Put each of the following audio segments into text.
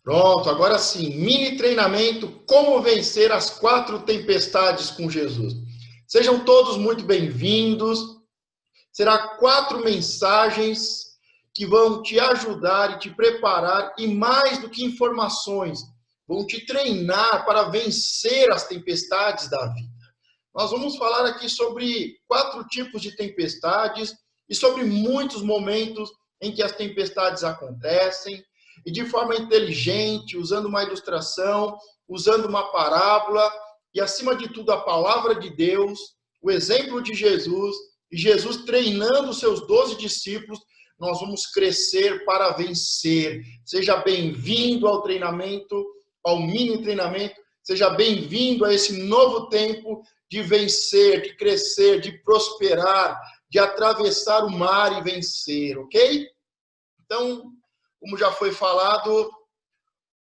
Pronto, agora sim, mini treinamento, como vencer as 4 tempestades com Jesus. Sejam todos muito bem-vindos. Será 4 mensagens que vão te ajudar e te preparar, e mais do que informações, vão te treinar para vencer as tempestades da vida. Nós vamos falar aqui sobre 4 tipos de tempestades e sobre muitos momentos em que as tempestades acontecem, e de forma inteligente, usando uma ilustração, usando uma parábola, e acima de tudo a palavra de Deus, o exemplo de Jesus, e Jesus treinando os seus 12 discípulos, nós vamos crescer para vencer. Seja bem-vindo ao treinamento, ao mini treinamento, seja bem-vindo a esse novo tempo de vencer, de crescer, de prosperar, de atravessar o mar e vencer, ok? Então, como já foi falado,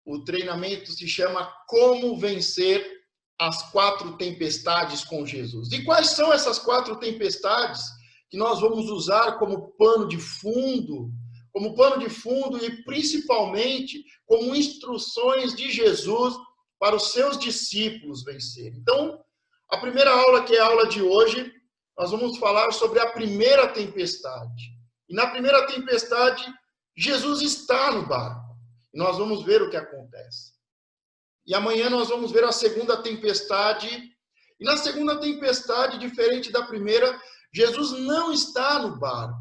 o treinamento se chama Como Vencer as 4 Tempestades com Jesus. E quais são essas 4 tempestades que nós vamos usar como pano de fundo e principalmente como instruções de Jesus para os seus discípulos vencerem. Então, a primeira aula, que é a aula de hoje, nós vamos falar sobre a primeira tempestade. E na primeira tempestade, Jesus está no barco. E nós vamos ver o que acontece. E amanhã nós vamos ver a segunda tempestade. E na segunda tempestade, diferente da primeira, Jesus não está no barco.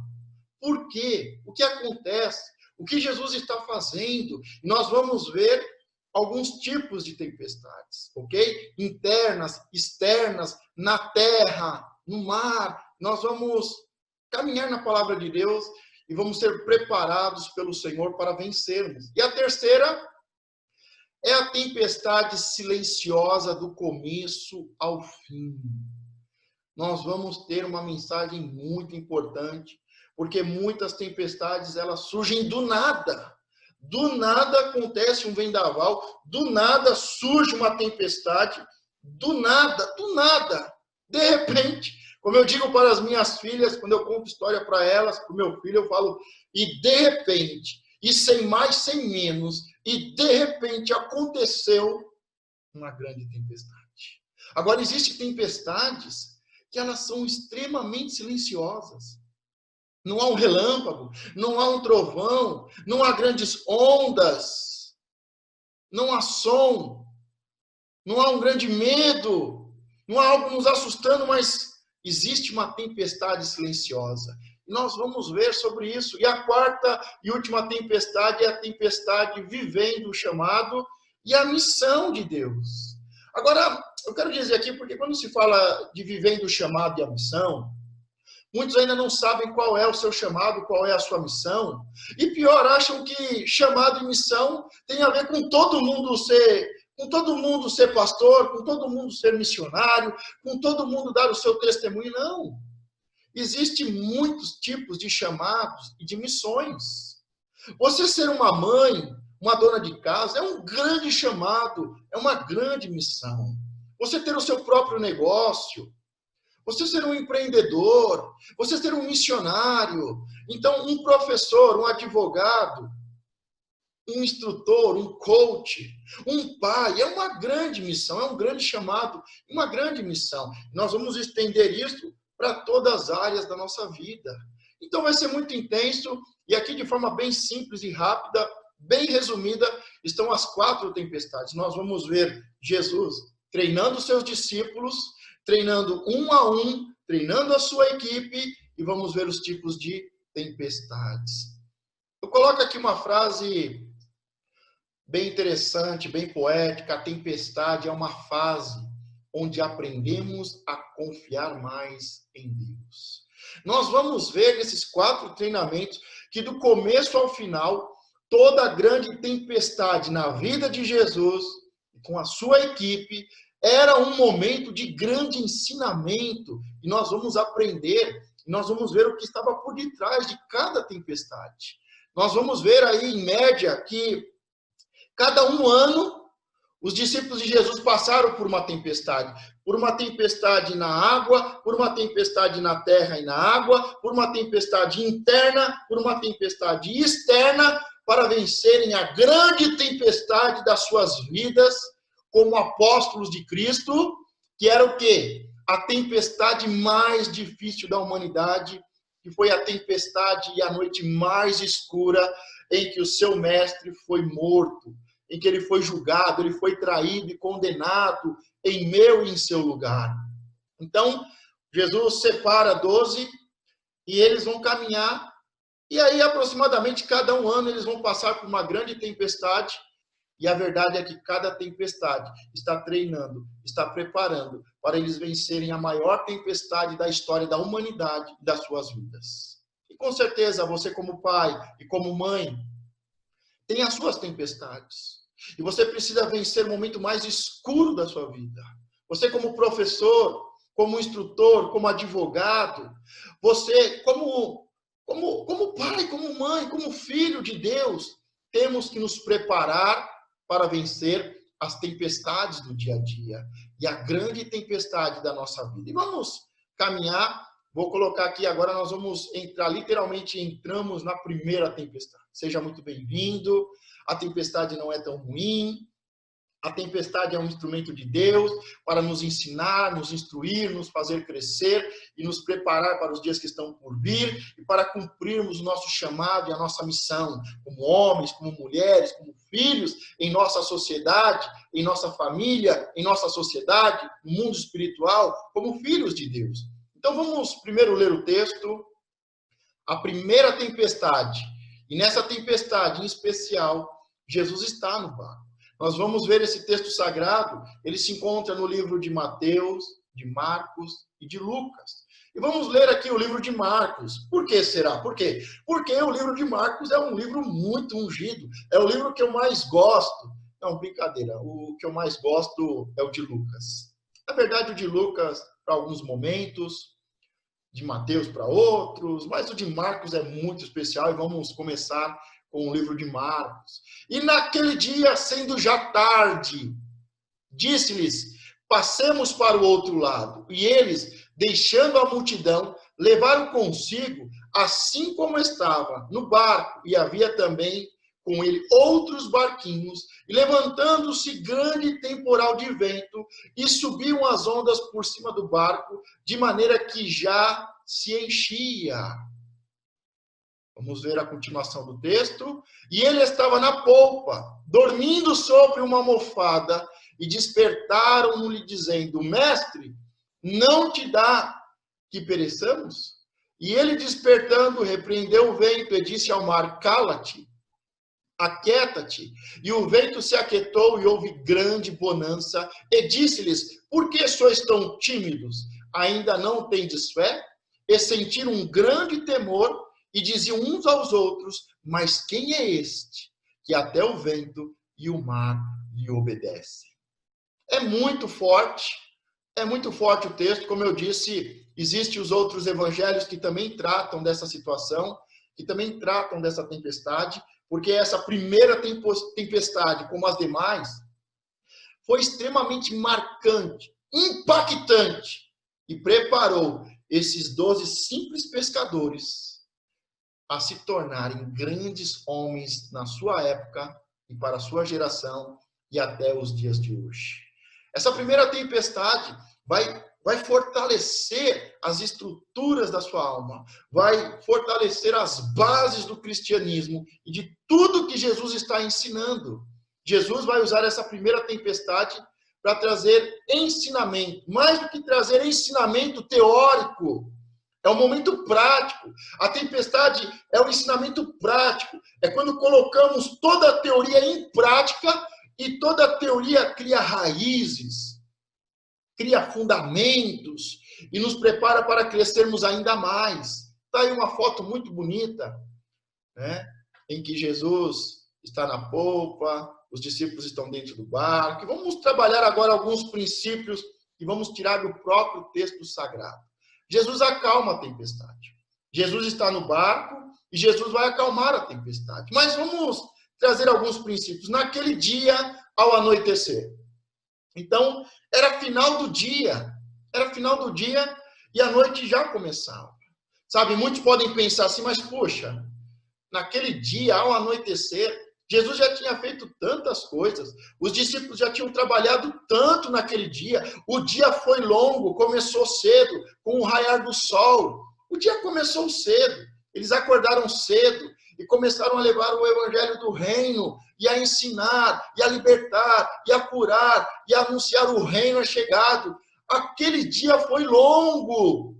Por quê? O que acontece? O que Jesus está fazendo? E nós vamos ver alguns tipos de tempestades, ok? Internas, externas, na terra, no mar. Nós vamos caminhar na palavra de Deus e vamos ser preparados pelo Senhor para vencermos. E a terceira é a tempestade silenciosa do começo ao fim. Nós vamos ter uma mensagem muito importante, porque muitas tempestades, elas surgem do nada. Do nada acontece um vendaval, do nada surge uma tempestade, do nada. De repente, como eu digo para as minhas filhas, quando eu conto história para elas, para o meu filho, eu falo, e de repente, e sem mais, sem menos, e de repente aconteceu uma grande tempestade. Agora, existem tempestades que elas são extremamente silenciosas. Não há um relâmpago, não há um trovão, não há grandes ondas, não há som, não há um grande medo, não há algo nos assustando, mas existe uma tempestade silenciosa. E nós vamos ver sobre isso. E a quarta e última tempestade é a tempestade vivendo o chamado e a missão de Deus. Agora, eu quero dizer aqui, porque quando se fala de vivendo o chamado e a missão, muitos ainda não sabem qual é o seu chamado, qual é a sua missão. E pior, acham que chamado e missão tem a ver com todo mundo ser pastor, com todo mundo ser missionário, com todo mundo dar o seu testemunho. Não. Existem muitos tipos de chamados e de missões. Você ser uma mãe, uma dona de casa, é um grande chamado, é uma grande missão. Você ter o seu próprio negócio, você ser um empreendedor, você ser um missionário, então um professor, um advogado, um instrutor, um coach, um pai, é uma grande missão, é um grande chamado, uma grande missão. Nós vamos estender isso para todas as áreas da nossa vida. Então vai ser muito intenso, e aqui de forma bem simples e rápida, bem resumida, estão as 4 tempestades. Nós vamos ver Jesus treinando os seus discípulos, treinando um a um, treinando a sua equipe, e vamos ver os tipos de tempestades. Eu coloco aqui uma frase bem interessante, bem poética. A tempestade é uma fase onde aprendemos a confiar mais em Deus. Nós vamos ver nesses 4 treinamentos que do começo ao final, toda grande tempestade na vida de Jesus, com a sua equipe, era um momento de grande ensinamento, e nós vamos aprender, nós vamos ver o que estava por detrás de cada tempestade. Nós vamos ver aí, em média, que cada um ano, os discípulos de Jesus passaram por uma tempestade na água, por uma tempestade na terra e na água, por uma tempestade interna, por uma tempestade externa, para vencerem a grande tempestade das suas vidas como apóstolos de Cristo, que era o quê? A tempestade mais difícil da humanidade, que foi a tempestade e a noite mais escura em que o seu mestre foi morto, em que ele foi julgado, ele foi traído e condenado em meu e em seu lugar. Então, Jesus separa 12 e eles vão caminhar, e aí aproximadamente cada um ano eles vão passar por uma grande tempestade, e a verdade é que cada tempestade está treinando, está preparando para eles vencerem a maior tempestade da história da humanidade e das suas vidas. E com certeza você como pai e como mãe tem as suas tempestades. E você precisa vencer o momento mais escuro da sua vida. Você como professor, como instrutor, como advogado, você como pai, como mãe, como filho de Deus, temos que nos preparar para vencer as tempestades do dia a dia e a grande tempestade da nossa vida. E vamos caminhar. Vou colocar aqui agora, nós vamos entrar, literalmente entramos na primeira tempestade. Seja muito bem-vindo. A tempestade não é tão ruim. A tempestade é um instrumento de Deus para nos ensinar, nos instruir, nos fazer crescer e nos preparar para os dias que estão por vir e para cumprirmos o nosso chamado e a nossa missão, como homens, como mulheres, como filhos, em nossa sociedade, em nossa família, em nossa sociedade, no mundo espiritual, como filhos de Deus. Então vamos primeiro ler o texto, a primeira tempestade. E nessa tempestade em especial, Jesus está no barco. Nós vamos ver esse texto sagrado, ele se encontra no livro de Mateus, de Marcos e de Lucas. E vamos ler aqui o livro de Marcos. Por que será? Por quê? Porque o livro de Marcos é um livro muito ungido. É o livro que eu mais gosto. Não, brincadeira. O que eu mais gosto é o de Lucas. Na verdade, o de Lucas, para alguns momentos, de Mateus para outros, mas o de Marcos é muito especial e vamos começar com o livro de Marcos. E naquele dia, sendo já tarde, disse-lhes, passemos para o outro lado. E eles, deixando a multidão, levaram consigo, assim como estava, no barco, e havia também com ele outros barquinhos, e levantando-se grande temporal de vento, e subiam as ondas por cima do barco, de maneira que já se enchia. Vamos ver a continuação do texto. E ele estava na polpa, dormindo sobre uma almofada, e despertaram-no-lhe dizendo, mestre, não te dá que pereçamos? E ele despertando, repreendeu o vento e disse ao mar, cala-te, aquieta-te. E o vento se aquietou e houve grande bonança. E disse-lhes, por que sois tão tímidos? Ainda não tendes fé? E sentiram um grande temor, e diziam uns aos outros, mas quem é este, que até o vento e o mar lhe obedecem? É muito forte o texto, como eu disse, existem os outros evangelhos que também tratam dessa situação, que também tratam dessa tempestade, porque essa primeira tempestade, como as demais, foi extremamente marcante, impactante, e preparou esses 12 simples pescadores a se tornarem grandes homens na sua época e para a sua geração e até os dias de hoje. Essa primeira tempestade vai fortalecer as estruturas da sua alma, vai fortalecer as bases do cristianismo e de tudo que Jesus está ensinando. Jesus vai usar essa primeira tempestade para trazer ensinamento, mais do que trazer ensinamento teórico. É um momento prático. A tempestade é um ensinamento prático. É quando colocamos toda a teoria em prática e toda a teoria cria raízes, cria fundamentos e nos prepara para crescermos ainda mais. Está aí uma foto muito bonita, né? Em que Jesus está na polpa, os discípulos estão dentro do barco. E vamos trabalhar agora alguns princípios que vamos tirar do próprio texto sagrado. Jesus acalma a tempestade. Jesus está no barco e Jesus vai acalmar a tempestade. Mas vamos trazer alguns princípios. Naquele dia, ao anoitecer. Então, era final do dia e a noite já começava. Sabe, muitos podem pensar assim, mas poxa, naquele dia, ao anoitecer, Jesus já tinha feito tantas coisas, os discípulos já tinham trabalhado tanto naquele dia, o dia foi longo, começou cedo, com o raiar do sol, o dia começou cedo, eles acordaram cedo e começaram a levar o evangelho do reino, e a ensinar, e a libertar, e a curar, e a anunciar o reino é chegado. Aquele dia foi longo,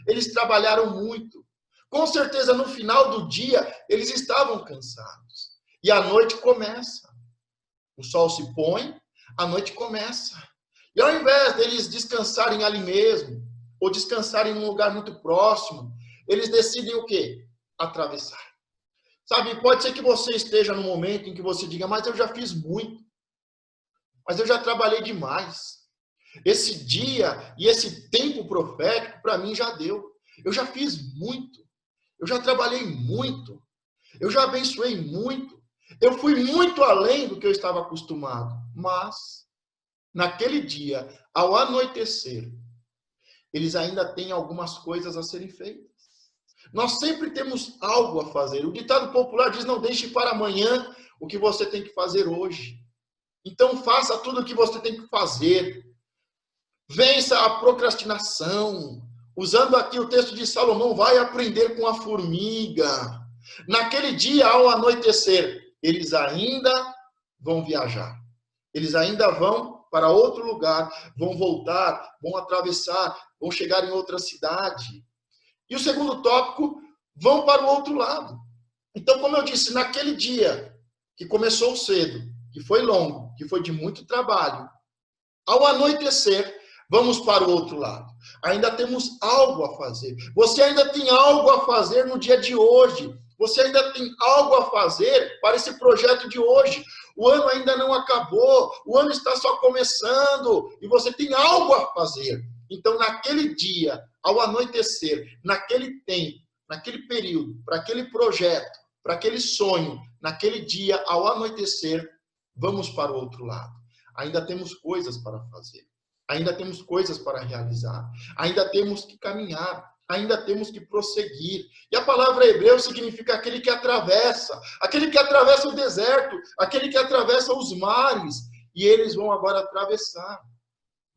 eles trabalharam muito. Com certeza, no final do dia, eles estavam cansados. E a noite começa. O sol se põe, a noite começa. E ao invés deles descansarem ali mesmo, ou descansarem num lugar muito próximo, eles decidem o quê? Atravessar. Sabe, pode ser que você esteja num momento em que você diga, mas eu já fiz muito. Mas eu já trabalhei demais. Esse dia e esse tempo profético, para mim, já deu. Eu já fiz muito. Eu já trabalhei muito, eu já abençoei muito, eu fui muito além do que eu estava acostumado. Mas, naquele dia, ao anoitecer, eles ainda têm algumas coisas a serem feitas. Nós sempre temos algo a fazer. O ditado popular diz, não deixe para amanhã o que você tem que fazer hoje. Então, faça tudo o que você tem que fazer. Vença a procrastinação. Usando aqui o texto de Salomão, vai aprender com a formiga. Naquele dia, ao anoitecer, eles ainda vão viajar. Eles ainda vão para outro lugar, vão voltar, vão atravessar, vão chegar em outra cidade. E o segundo tópico, vão para o outro lado. Então, como eu disse, naquele dia, que começou cedo, que foi longo, que foi de muito trabalho, ao anoitecer, vamos para o outro lado. Ainda temos algo a fazer. Você ainda tem algo a fazer no dia de hoje. Você ainda tem algo a fazer para esse projeto de hoje. O ano ainda não acabou. O ano está só começando. E você tem algo a fazer. Então, naquele dia, ao anoitecer, naquele tempo, naquele período, para aquele projeto, para aquele sonho, naquele dia, ao anoitecer, vamos para o outro lado. Ainda temos coisas para fazer. Ainda temos coisas para realizar, ainda temos que caminhar, ainda temos que prosseguir. E a palavra hebreu significa aquele que atravessa o deserto, aquele que atravessa os mares, e eles vão agora atravessar.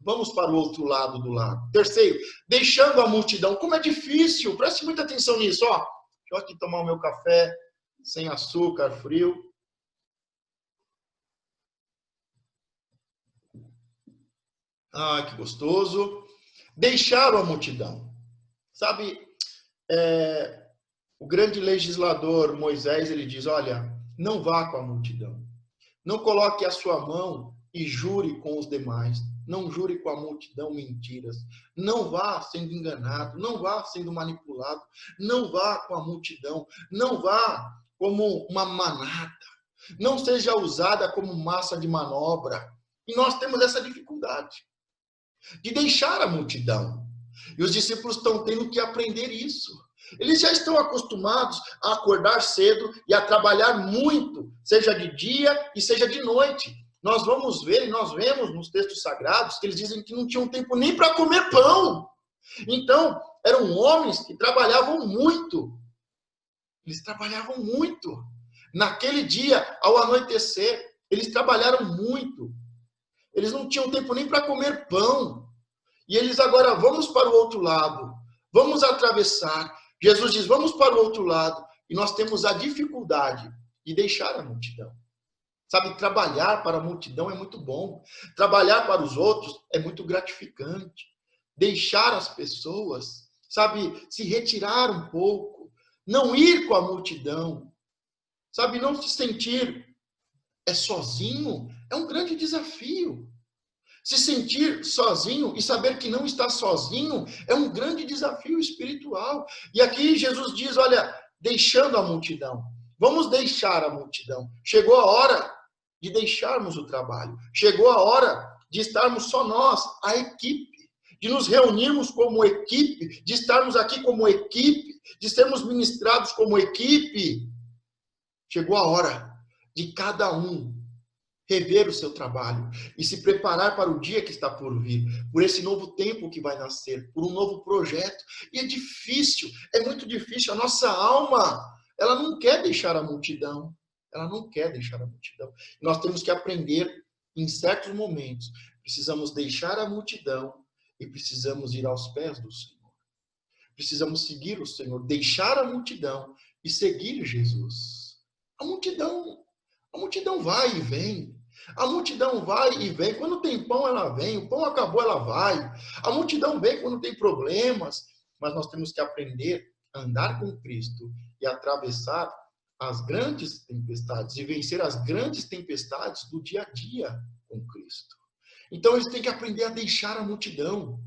Vamos para o outro lado do lago. Terceiro, deixando a multidão. Como é difícil, preste muita atenção nisso, ó. Deixa eu aqui tomar o meu café sem açúcar, frio. Ah, que gostoso. Deixaram a multidão. Sabe, o grande legislador Moisés, ele diz, olha, não vá com a multidão. Não coloque a sua mão e jure com os demais. Não jure com a multidão mentiras. Não vá sendo enganado. Não vá sendo manipulado. Não vá com a multidão. Não vá como uma manada. Não seja usada como massa de manobra. E nós temos essa dificuldade de deixar a multidão. E os discípulos estão tendo que aprender isso. Eles já estão acostumados a acordar cedo e a trabalhar muito, seja de dia e seja de noite. Nós vamos ver, e nós vemos nos textos sagrados, que eles dizem que não tinham tempo nem para comer pão. Então, eram homens que trabalhavam muito. Eles trabalhavam muito. Naquele dia, ao anoitecer, eles trabalharam muito. Eles não tinham tempo nem para comer pão. E eles agora, vamos para o outro lado. Vamos atravessar. Jesus diz, vamos para o outro lado. E nós temos a dificuldade de deixar a multidão. Sabe, trabalhar para a multidão é muito bom. Trabalhar para os outros é muito gratificante. Deixar as pessoas, sabe, se retirar um pouco. Não ir com a multidão. Sabe, não se sentir sozinho é um grande desafio. Se sentir sozinho e saber que não está sozinho é um grande desafio espiritual. E aqui Jesus diz, olha, deixando a multidão. Vamos deixar a multidão. Chegou a hora de deixarmos o trabalho. Chegou a hora de estarmos só nós, a equipe. De nos reunirmos como equipe, de estarmos aqui como equipe, de sermos ministrados como equipe. Chegou a hora de cada um rever o seu trabalho e se preparar para o dia que está por vir, por esse novo tempo que vai nascer, por um novo projeto. E é difícil, é muito difícil. A nossa alma, ela não quer deixar a multidão. Ela não quer deixar a multidão. Nós temos que aprender, em certos momentos, precisamos deixar a multidão e precisamos ir aos pés do Senhor. Precisamos seguir o Senhor, deixar a multidão e seguir Jesus. A multidão vai e vem. A multidão vai e vem. Quando tem pão, ela vem. O pão acabou, ela vai. A multidão vem quando tem problemas. Mas nós temos que aprender a andar com Cristo e atravessar as grandes tempestades e vencer as grandes tempestades do dia a dia com Cristo. Então, eles têm que aprender a deixar a multidão,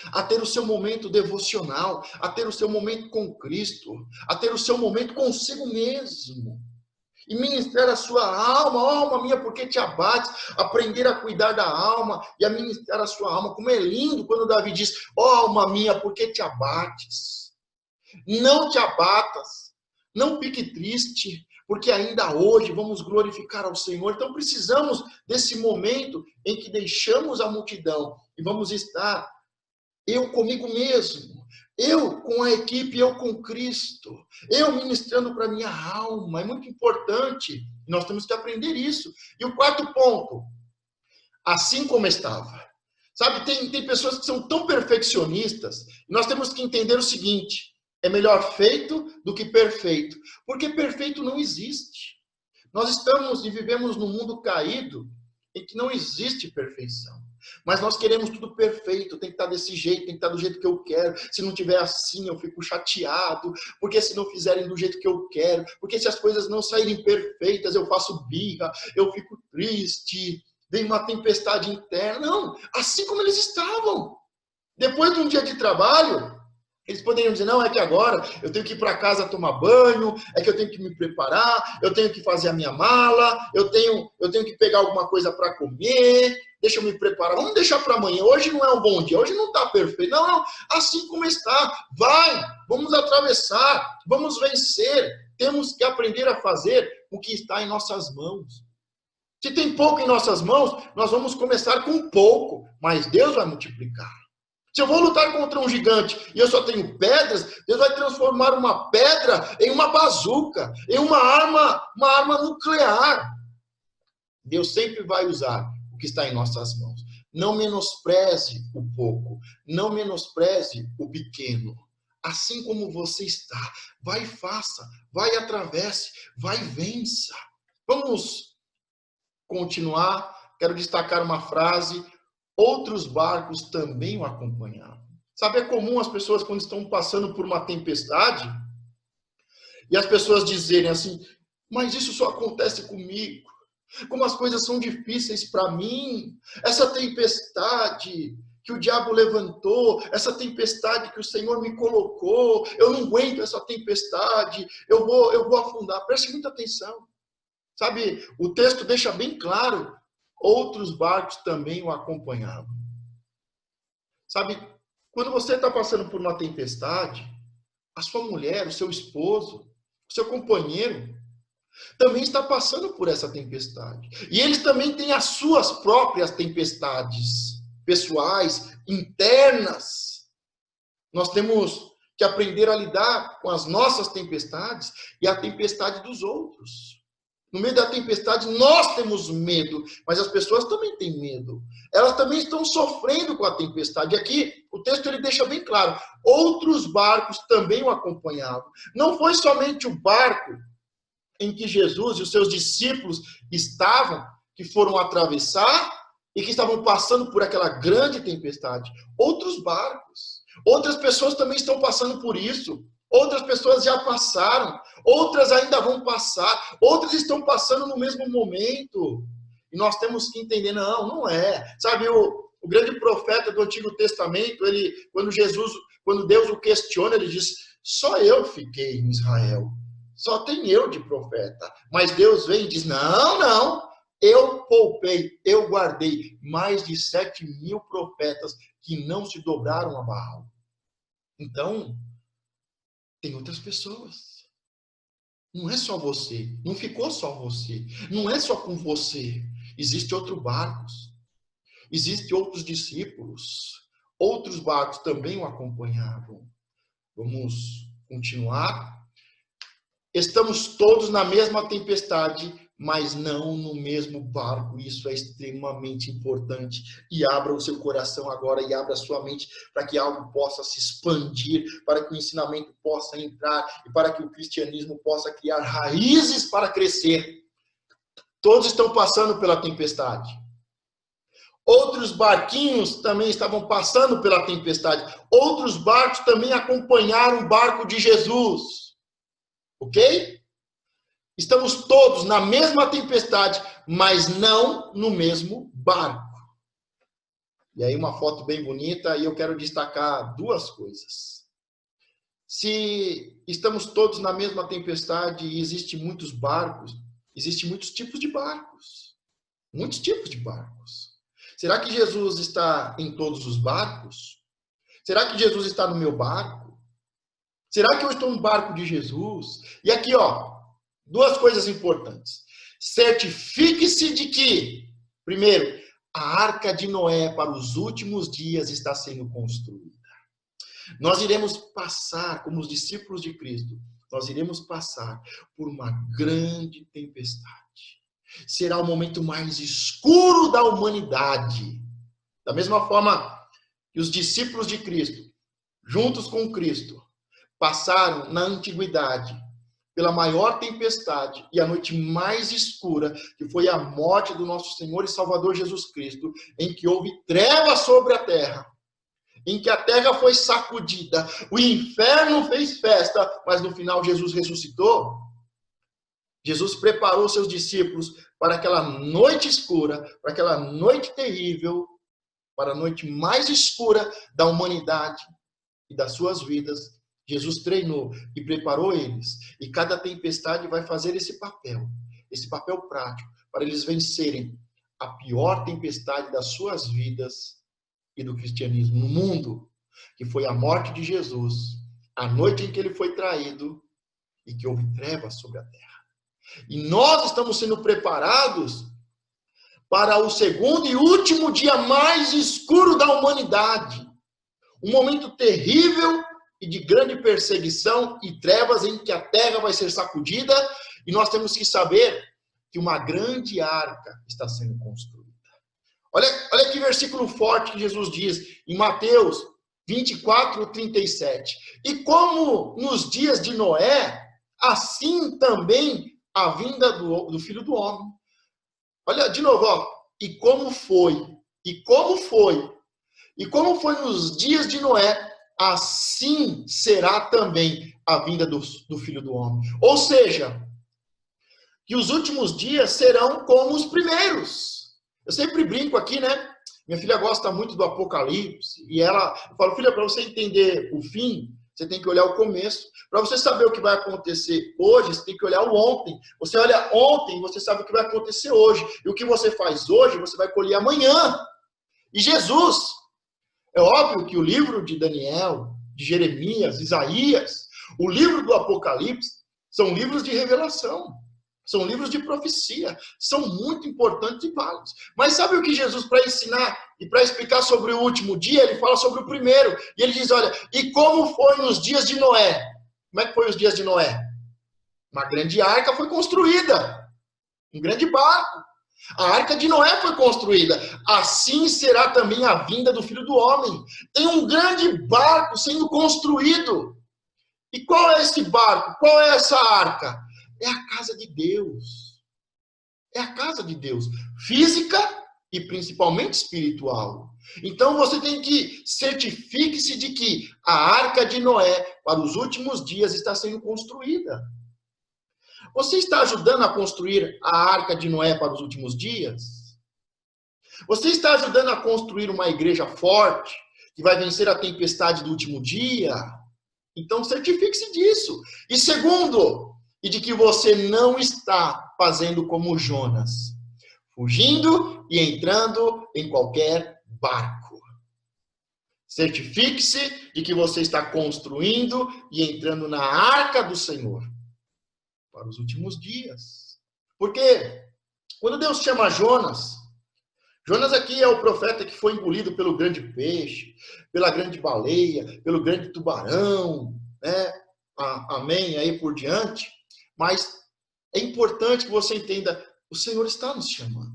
a ter o seu momento devocional, a ter o seu momento com Cristo, a ter o seu momento consigo mesmo. E ministrar a sua alma, ó alma minha, por que te abates? Aprender a cuidar da alma e a ministrar a sua alma. Como é lindo quando Davi diz, ó alma minha, por que te abates? Não te abatas, não fique triste, porque ainda hoje vamos glorificar ao Senhor. Então precisamos desse momento em que deixamos a multidão e vamos estar eu comigo mesmo, eu com a equipe, eu com Cristo, eu ministrando para a minha alma. É muito importante, nós temos que aprender isso. E o quarto ponto, assim como estava. Sabe, tem pessoas que são tão perfeccionistas, nós temos que entender o seguinte, é melhor feito do que perfeito, porque perfeito não existe. Nós estamos e vivemos num mundo caído em que não existe perfeição. Mas nós queremos tudo perfeito, tem que estar desse jeito, tem que estar do jeito que eu quero. Se não tiver assim, eu fico chateado, porque se não fizerem do jeito que eu quero, porque se as coisas não saírem perfeitas, eu faço birra, eu fico triste, vem uma tempestade interna. Não, assim como eles estavam. Depois de um dia de trabalho, eles poderiam dizer, não, é que agora eu tenho que ir para casa tomar banho, é que eu tenho que me preparar, eu tenho que fazer a minha mala, eu tenho que pegar alguma coisa para comer, deixa eu me preparar, vamos deixar para amanhã, hoje não é um bom dia, hoje não está perfeito. Não, não, assim como está, vai, vamos atravessar, vamos vencer, temos que aprender a fazer o que está em nossas mãos. Se tem pouco em nossas mãos, nós vamos começar com pouco, mas Deus vai multiplicar. Se eu vou lutar contra um gigante e eu só tenho pedras, Deus vai transformar uma pedra em uma bazuca, em uma arma nuclear. Deus sempre vai usar o que está em nossas mãos. Não menospreze o pouco, não menospreze o pequeno. Assim como você está, vai e faça, vai e atravesse, vai e vença. Vamos continuar. Quero destacar uma frase. Outros barcos também o acompanhavam. Sabe, é comum as pessoas, quando estão passando por uma tempestade, e as pessoas dizerem assim, mas isso só acontece comigo. Como as coisas são difíceis para mim. Essa tempestade que o diabo levantou, essa tempestade que o Senhor me colocou, eu não aguento essa tempestade, eu vou afundar. Preste muita atenção. Sabe, o texto deixa bem claro, outros barcos também o acompanhavam. Sabe, quando você está passando por uma tempestade, a sua mulher, o seu esposo, o seu companheiro, também está passando por essa tempestade. E eles também têm as suas próprias tempestades pessoais, internas. Nós temos que aprender a lidar com as nossas tempestades e a tempestade dos outros. No meio da tempestade, nós temos medo, mas as pessoas também têm medo. Elas também estão sofrendo com a tempestade. Aqui, o texto ele deixa bem claro, outros barcos também o acompanhavam. Não foi somente o barco em que Jesus e os seus discípulos estavam, que foram atravessar e que estavam passando por aquela grande tempestade. Outros barcos, outras pessoas também estão passando por isso. Outras pessoas já passaram, outras ainda vão passar, outras estão passando no mesmo momento. E nós temos que entender, não é. Sabe, o grande profeta do Antigo Testamento, quando Deus o questiona, ele diz, só eu fiquei em Israel, só tem eu de profeta. Mas Deus vem e diz, não, eu poupei, eu guardei mais de 7.000 profetas que não se dobraram a Baal. Então, tem outras pessoas. Não é só você. Não ficou só você. Não é só com você. Existem outros barcos. Existem outros discípulos. Outros barcos também o acompanhavam. Vamos continuar. Estamos todos na mesma tempestade, mas não no mesmo barco. Isso é extremamente importante. E abra o seu coração agora e abra a sua mente para que algo possa se expandir, para que o ensinamento possa entrar e para que o cristianismo possa criar raízes para crescer. Todos estão passando pela tempestade. Outros barquinhos também estavam passando pela tempestade. Outros barcos também acompanharam o barco de Jesus. Ok? Estamos todos na mesma tempestade, mas não no mesmo barco. E aí uma foto bem bonita, e eu quero destacar duas coisas. Se estamos todos na mesma tempestade e existem muitos barcos, existem muitos tipos de barcos. Muitos tipos de barcos. Será que Jesus está em todos os barcos? Será que Jesus está no meu barco? Será que eu estou no barco de Jesus? E aqui, ó, duas coisas importantes. Certifique-se de que, primeiro, a arca de Noé para os últimos dias está sendo construída. Nós iremos passar, como os discípulos de Cristo, nós iremos passar por uma grande tempestade. Será o momento mais escuro da humanidade. Da mesma forma que os discípulos de Cristo, juntos com Cristo, passaram na antiguidade pela maior tempestade e a noite mais escura, que foi a morte do nosso Senhor e Salvador Jesus Cristo, em que houve trevas sobre a terra, em que a terra foi sacudida, o inferno fez festa, mas no final Jesus ressuscitou. Jesus preparou seus discípulos para aquela noite escura, para aquela noite terrível, para a noite mais escura da humanidade e das suas vidas. Jesus treinou e preparou eles. E cada tempestade vai fazer esse papel prático, para eles vencerem a pior tempestade das suas vidas e do cristianismo no mundo, que foi a morte de Jesus, a noite em que ele foi traído e que houve trevas sobre a terra. E nós estamos sendo preparados para o segundo e último dia mais escuro da humanidade. Um momento terrível e de grande perseguição e trevas em que a terra vai ser sacudida, e nós temos que saber que uma grande arca está sendo construída. Olha que versículo forte que Jesus diz em Mateus 24:37. E como nos dias de Noé, assim também a vinda do Filho do Homem. Olha, de novo, ó. E como foi nos dias de Noé, assim será também a vinda do Filho do Homem. Ou seja, que os últimos dias serão como os primeiros. Eu sempre brinco aqui, né? Minha filha gosta muito do Apocalipse, e eu falo, filha, para você entender o fim, você tem que olhar o começo. Para você saber o que vai acontecer hoje, você tem que olhar o ontem. Você olha ontem, você sabe o que vai acontecer hoje. E o que você faz hoje, você vai colher amanhã. E Jesus, é óbvio que o livro de Daniel, de Jeremias, Isaías, o livro do Apocalipse, são livros de revelação. São livros de profecia. São muito importantes e válidos. Mas sabe o que Jesus, para ensinar e para explicar sobre o último dia, ele fala sobre o primeiro. E ele diz, olha, e como foi nos dias de Noé? Como é que foi os dias de Noé? Uma grande arca foi construída. Um grande barco. A arca de Noé foi construída. Assim será também a vinda do Filho do Homem. Tem um grande barco sendo construído. E qual é esse barco? Qual é essa arca? É a casa de Deus. É a casa de Deus. Física e principalmente espiritual. Então você tem que certifique-se de que a arca de Noé para os últimos dias está sendo construída. Você está ajudando a construir a arca de Noé para os últimos dias? Você está ajudando a construir uma igreja forte que vai vencer a tempestade do último dia? Então certifique-se disso. E segundo, e de que você não está fazendo como Jonas, fugindo e entrando em qualquer barco. Certifique-se de que você está construindo e entrando na arca do Senhor para os últimos dias. Porque Quando Deus chama Jonas, Jonas aqui é o profeta que foi engolido pelo grande peixe, pela grande baleia, pelo grande tubarão, né? Amém, aí por diante. Mas é importante que você entenda, o Senhor está nos chamando.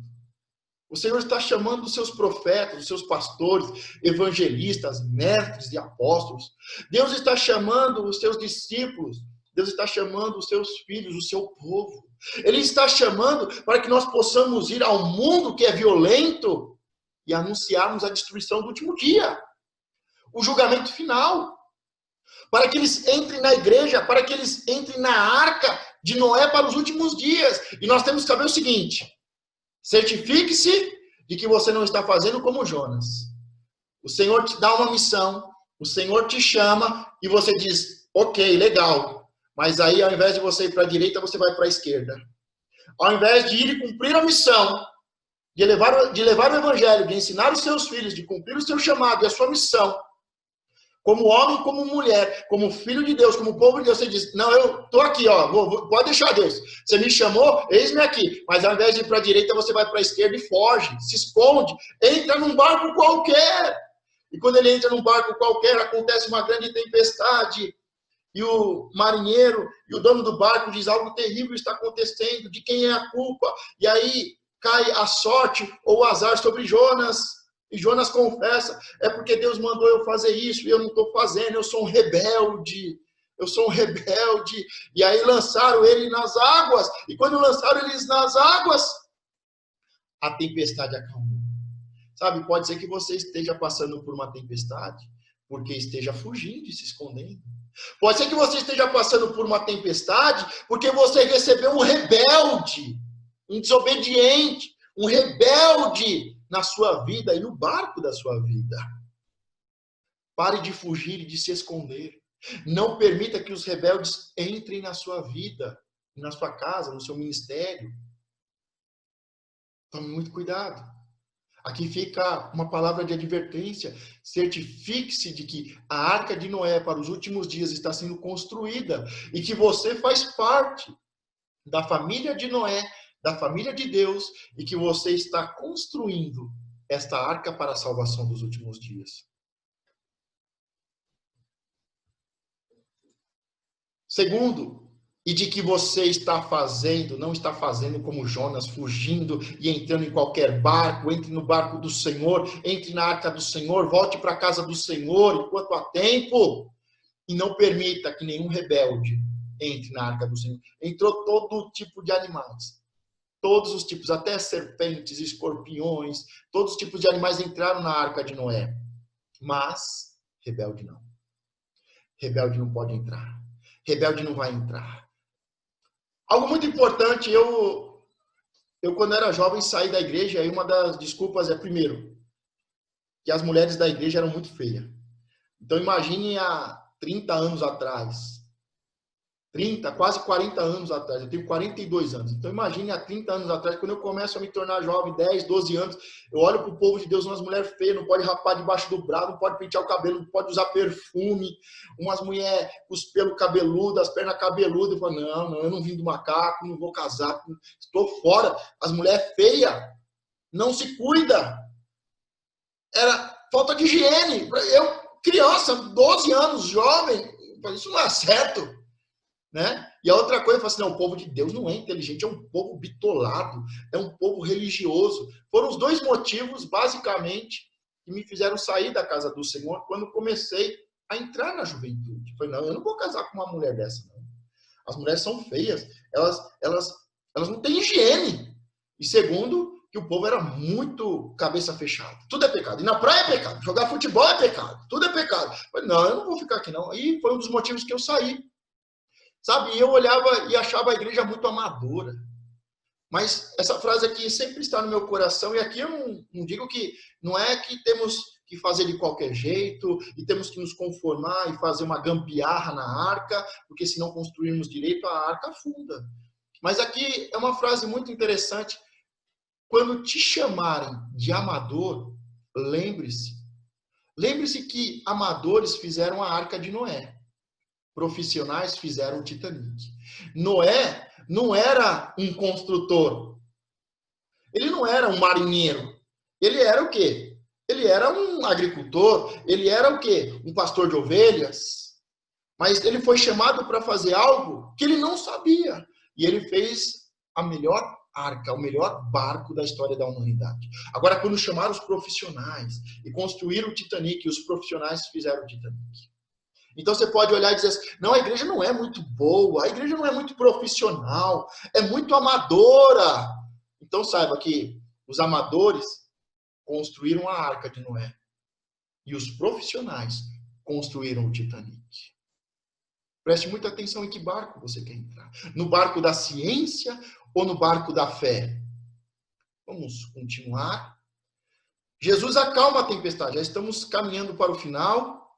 O Senhor está chamando os seus profetas, os seus pastores, evangelistas, mestres e apóstolos. Deus está chamando os seus discípulos. Deus está chamando os seus filhos, o seu povo. Ele está chamando para que nós possamos ir ao mundo que é violento e anunciarmos a destruição do último dia, o julgamento final. Para que eles entrem na igreja, para que eles entrem na arca de Noé para os últimos dias. E nós temos que saber o seguinte: certifique-se de que você não está fazendo como Jonas. O Senhor te dá uma missão, o Senhor te chama e você diz, ok, legal. Mas aí, ao invés de você ir para a direita, você vai para a esquerda. Ao invés de ir e cumprir a missão, de levar o evangelho, de ensinar os seus filhos, de cumprir o seu chamado e a sua missão, como homem, como mulher, como filho de Deus, como povo de Deus, você diz, não, eu estou aqui, ó, pode deixar, Deus. Você me chamou, eis-me aqui. Mas ao invés de ir para a direita, você vai para a esquerda e foge, se esconde, entra num barco qualquer. E quando ele entra num barco qualquer, acontece uma grande tempestade. E o marinheiro e o dono do barco diz, algo terrível está acontecendo, de quem é a culpa? E aí cai a sorte ou o azar sobre Jonas. E Jonas confessa, é porque Deus mandou eu fazer isso e eu não estou fazendo, eu sou um rebelde. E aí lançaram ele nas águas. E quando lançaram eles nas águas, a tempestade acalmou. Sabe, pode ser que você esteja passando por uma tempestade, porque esteja fugindo e se escondendo. Pode ser que você esteja passando por uma tempestade porque você recebeu um rebelde, um desobediente, um rebelde na sua vida e no barco da sua vida. Pare de fugir e de se esconder. Não permita que os rebeldes entrem na sua vida, na sua casa, no seu ministério. Tome muito cuidado. Aqui fica uma palavra de advertência. Certifique-se de que a arca de Noé para os últimos dias está sendo construída e que você faz parte da família de Noé, da família de Deus, e que você está construindo esta arca para a salvação dos últimos dias. Segundo, e de que você está fazendo, não está fazendo como Jonas, fugindo e entrando em qualquer barco, entre no barco do Senhor, entre na arca do Senhor, volte para a casa do Senhor enquanto há tempo, e não permita que nenhum rebelde entre na arca do Senhor. Entrou todo tipo de animais, todos os tipos, até serpentes, escorpiões, todos os tipos de animais entraram na arca de Noé, mas rebelde não. Rebelde não pode entrar. Rebelde não vai entrar. Algo muito importante, eu quando era jovem saí da igreja, e uma das desculpas é, primeiro, que as mulheres da igreja eram muito feias. Então imagine há 30 anos atrás, 30, quase 40 anos atrás, eu tenho 42 anos, então imagine há 30 anos atrás, quando eu começo a me tornar jovem, 10, 12 anos, eu olho para o povo de Deus, umas mulheres feias, não pode rapar debaixo do braço, não pode pentear o cabelo, não pode usar perfume, umas mulheres com os pelos cabeludos, as pernas cabeludas, eu falo, não, eu não vim do macaco, não vou casar, estou fora, as mulheres feias, não se cuida, era falta de higiene, eu, criança, 12 anos, jovem, isso não é certo. Né? E a outra coisa, eu falo assim, não, o povo de Deus não é inteligente, é um povo bitolado, é um povo religioso. Foram os dois motivos, basicamente, que me fizeram sair da casa do Senhor quando comecei a entrar na juventude. Eu falei, não, eu não vou casar com uma mulher dessa, não. As mulheres são feias, elas não têm higiene. E segundo, que o povo era muito cabeça fechada. Tudo é pecado. E na praia é pecado, jogar futebol é pecado, tudo é pecado. Eu falei, não, eu não vou ficar aqui, não. E foi um dos motivos que eu saí. Sabe, eu olhava e achava a igreja muito amadora. Mas essa frase aqui sempre está no meu coração. E aqui eu não digo que não é que temos que fazer de qualquer jeito e temos que nos conformar e fazer uma gambiarra na arca, porque se não construirmos direito, a arca afunda. Mas aqui é uma frase muito interessante. Quando te chamarem de amador, lembre-se. Lembre-se que amadores fizeram a arca de Noé. Profissionais fizeram o Titanic. Noé não era um construtor. Ele não era um marinheiro. Ele era o quê? Ele era um agricultor. Ele era o quê? Um pastor de ovelhas. Mas ele foi chamado para fazer algo que ele não sabia. E ele fez a melhor arca, o melhor barco da história da humanidade. Agora, quando chamaram os profissionais e construíram o Titanic, os profissionais fizeram o Titanic. Então você pode olhar e dizer assim, não, a igreja não é muito boa, a igreja não é muito profissional, é muito amadora. Então saiba que os amadores construíram a arca de Noé e os profissionais construíram o Titanic. Preste muita atenção em que barco você quer entrar. No barco da ciência ou no barco da fé? Vamos continuar. Jesus acalma a tempestade. Já estamos caminhando para o final.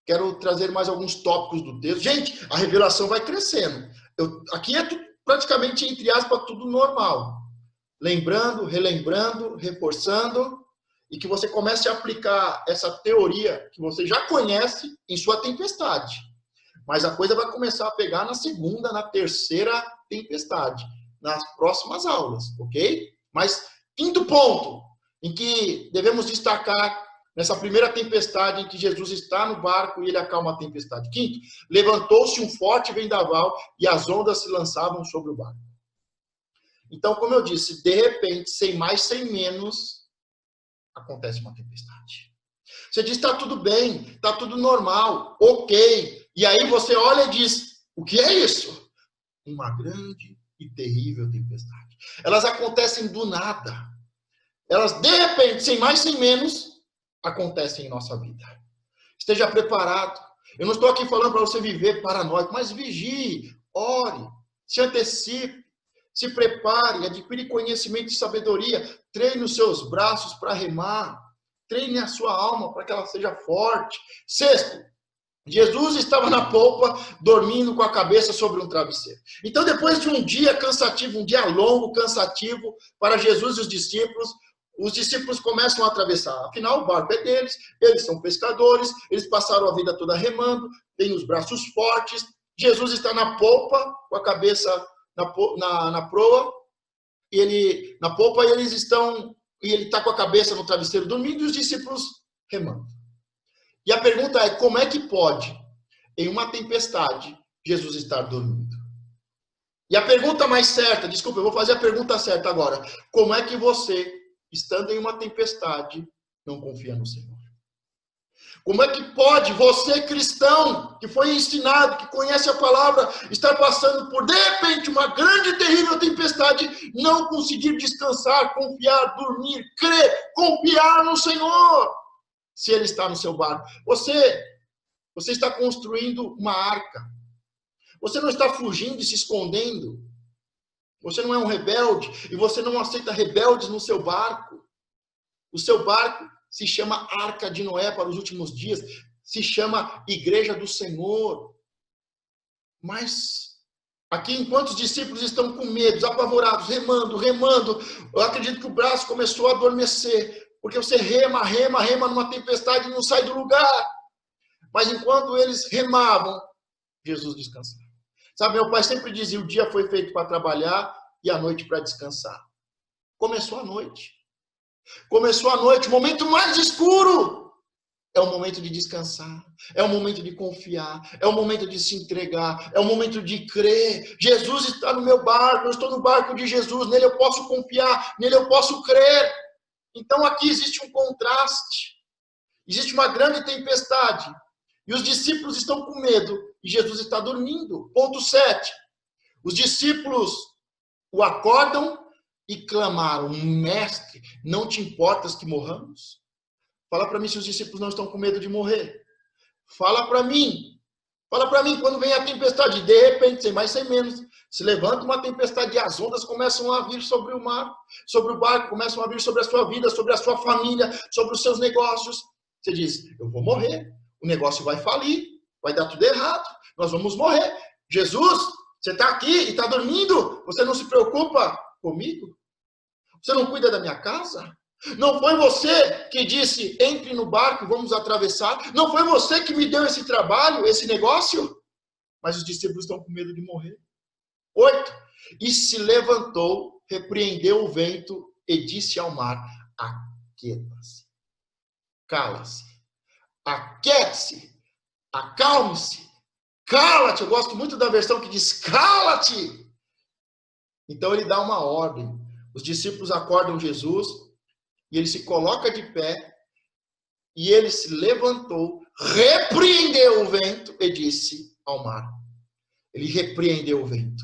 Quero trazer mais alguns tópicos do texto. Gente, a revelação vai crescendo. Aqui é praticamente, entre aspas, tudo normal. Lembrando, relembrando, reforçando, e que você comece a aplicar essa teoria que você já conhece em sua tempestade. Mas a coisa vai começar a pegar na segunda, na terceira tempestade, nas próximas aulas, ok? Mas, quinto ponto, em que devemos destacar nessa primeira tempestade em que Jesus está no barco e ele acalma a tempestade. Quinto, levantou-se um forte vendaval e as ondas se lançavam sobre o barco. Então, como eu disse, de repente, sem mais, sem menos, acontece uma tempestade. Você diz, está tudo bem, está tudo normal, ok. E aí você olha e diz, o que é isso? Uma grande e terrível tempestade. Elas acontecem do nada. Elas, de repente, sem mais, sem menos, acontecem em nossa vida. Esteja preparado. Eu não estou aqui falando para você viver paranoico, mas vigie, ore, se antecipe, se prepare, adquire conhecimento e sabedoria, treine os seus braços para remar, treine a sua alma para que ela seja forte. Sexto, Jesus estava na polpa, dormindo com a cabeça sobre um travesseiro. Então, depois de um dia cansativo, um dia longo, cansativo, para Jesus e os discípulos começam a atravessar. Afinal, o barco é deles, eles são pescadores, eles passaram a vida toda remando, têm os braços fortes. Jesus está na polpa, com a cabeça na proa, e ele está com a cabeça no travesseiro dormindo, e os discípulos remando. E a pergunta é, como é que pode, em uma tempestade, Jesus estar dormindo? E a pergunta mais certa, desculpa, eu vou fazer a pergunta certa agora. Como é que você, estando em uma tempestade, não confia no Senhor? Como é que pode você, cristão, que foi ensinado, que conhece a palavra, estar passando por, de repente, uma grande e terrível tempestade, não conseguir descansar, confiar, dormir, crer, confiar no Senhor? Se Ele está no seu barco. Você está construindo uma arca. Você não está fugindo e se escondendo. Você não é um rebelde e você não aceita rebeldes no seu barco. O seu barco se chama Arca de Noé para os últimos dias. Se chama Igreja do Senhor. Mas aqui, enquanto os discípulos estão com medo, apavorados, remando, eu acredito que o braço começou a adormecer. Porque você rema numa tempestade e não sai do lugar. Mas enquanto eles remavam, Jesus descansava. Sabe, meu pai sempre dizia, o dia foi feito para trabalhar e a noite para descansar. Começou a noite. O momento mais escuro. É o momento de descansar. É o momento de confiar. É o momento de se entregar. É o momento de crer. Jesus está no meu barco. Eu estou no barco de Jesus. Nele eu posso confiar. Nele eu posso crer. Então aqui existe um contraste. Existe uma grande tempestade. E os discípulos estão com medo. E Jesus está dormindo. Ponto 7. Os discípulos o acordam e clamaram, mestre, não te importas que morramos? Fala para mim se os discípulos não estão com medo de morrer. Fala para mim. Quando vem a tempestade, de repente, sem mais, sem menos, se levanta uma tempestade e as ondas começam a vir sobre o mar, sobre o barco, começam a vir sobre a sua vida, sobre a sua família, sobre os seus negócios. Você diz, eu vou morrer, o negócio vai falir, vai dar tudo errado, nós vamos morrer. Jesus, você está aqui e está dormindo, você não se preocupa comigo? Você não cuida da minha casa? Não foi você que disse, entre no barco, vamos atravessar? Não foi você que me deu esse trabalho, esse negócio? Mas os discípulos estão com medo de morrer. 8. E se levantou, repreendeu o vento e disse ao mar: aquieta-se, cala-se, aquiete-se, acalme-se, cala-te. Eu gosto muito da versão que diz cala-te. Então ele dá uma ordem. Os discípulos acordam Jesus e ele se coloca de pé e ele se levantou, repreendeu o vento e disse ao mar. Ele repreendeu o vento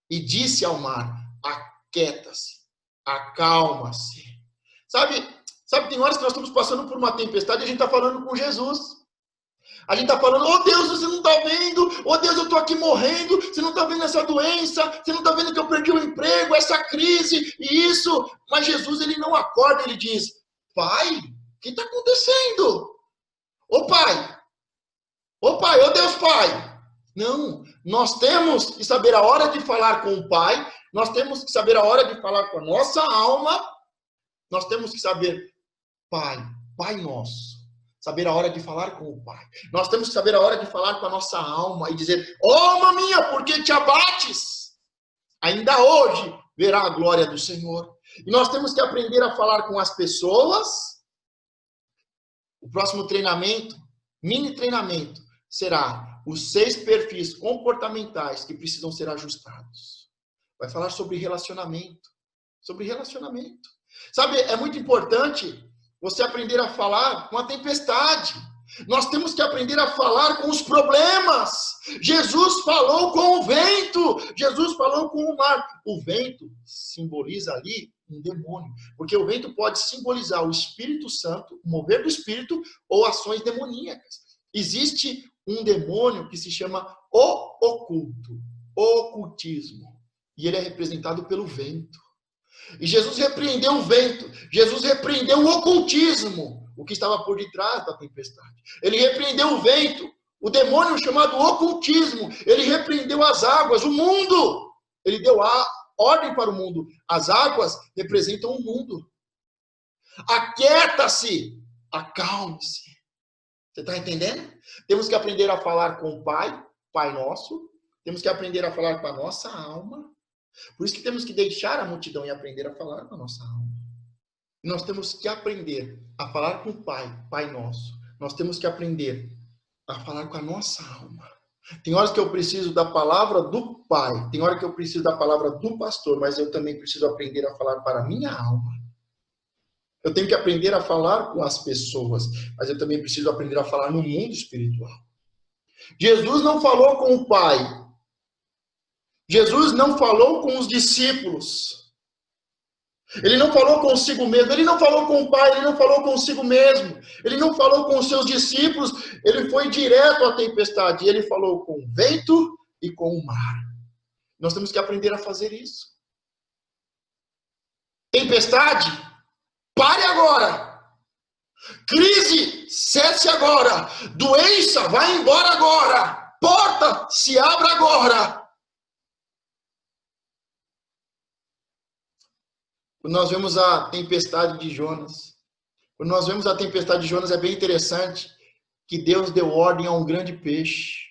e disse ao mar: aquieta-se, acalma-se. Sabe, tem horas que nós estamos passando por uma tempestade e a gente está falando com Jesus. A gente está falando: oh Deus, você não está vendo? Oh Deus, eu estou aqui morrendo. Você não está vendo essa doença? Você não está vendo que eu perdi o emprego, essa crise e isso? Mas Jesus, ele não acorda, ele diz: Pai, o que está acontecendo? Ô Pai, ô Deus Pai. Não, nós temos que saber a hora de falar com o Pai, nós temos que saber a hora de falar com a nossa alma, nós temos que saber, Pai nosso. Saber a hora de falar com o Pai. Nós temos que saber a hora de falar com a nossa alma e dizer: oh, alma minha, por que te abates? Ainda hoje verá a glória do Senhor. E nós temos que aprender a falar com as pessoas. O próximo treinamento, mini treinamento, será os 6 perfis comportamentais que precisam ser ajustados. Vai falar sobre relacionamento. Sobre relacionamento. Sabe, é muito importante você aprender a falar com a tempestade. Nós temos que aprender a falar com os problemas. Jesus falou com o vento. Jesus falou com o mar. O vento simboliza ali um demônio. Porque o vento pode simbolizar o Espírito Santo, o mover do Espírito, ou ações demoníacas. Existe um demônio que se chama o oculto, o ocultismo. E ele é representado pelo vento. E Jesus repreendeu o vento, Jesus repreendeu o ocultismo, o que estava por detrás da tempestade. Ele repreendeu o vento, o demônio chamado ocultismo, ele repreendeu as águas, o mundo. Ele deu a ordem para o mundo. As águas representam o mundo. Aquieta-se, acalme-se. Você está entendendo? Temos que aprender a falar com o Pai, Pai nosso. Temos que aprender a falar com a nossa alma. Por isso que temos que deixar a multidão e aprender a falar com a nossa alma. Nós temos que aprender a falar com o Pai, Pai nosso. Nós temos que aprender a falar com a nossa alma. Tem horas que eu preciso da palavra do Pai, tem hora que eu preciso da palavra do pastor, mas eu também preciso aprender a falar para a minha alma. Eu tenho que aprender a falar com as pessoas, mas eu também preciso aprender a falar no mundo espiritual. Jesus não falou com o Pai. Jesus não falou com os discípulos. Ele não falou consigo mesmo. Ele não falou com o Pai. Ele não falou consigo mesmo. Ele não falou com os seus discípulos. Ele foi direto à tempestade. Ele falou com o vento e com o mar. Nós temos que aprender a fazer isso. Tempestade, pare agora. Crise, cesse agora. Doença, vai embora agora. Porta, se abra agora. Quando nós vemos a tempestade de Jonas, quando nós vemos a tempestade de Jonas, é bem interessante que Deus deu ordem a um grande peixe.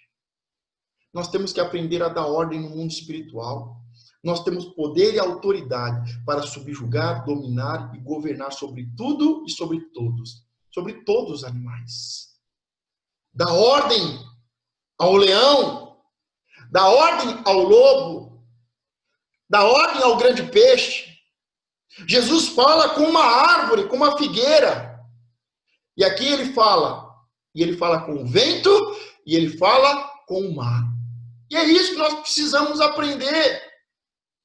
Nós temos que aprender a dar ordem no mundo espiritual. Nós temos poder e autoridade para subjugar, dominar e governar sobre tudo e sobre todos os animais. Dá ordem ao leão, dá ordem ao lobo, dá ordem ao grande peixe. Jesus fala com uma árvore, com uma figueira. E aqui ele fala com o vento, e ele fala com o mar. E é isso que nós precisamos aprender.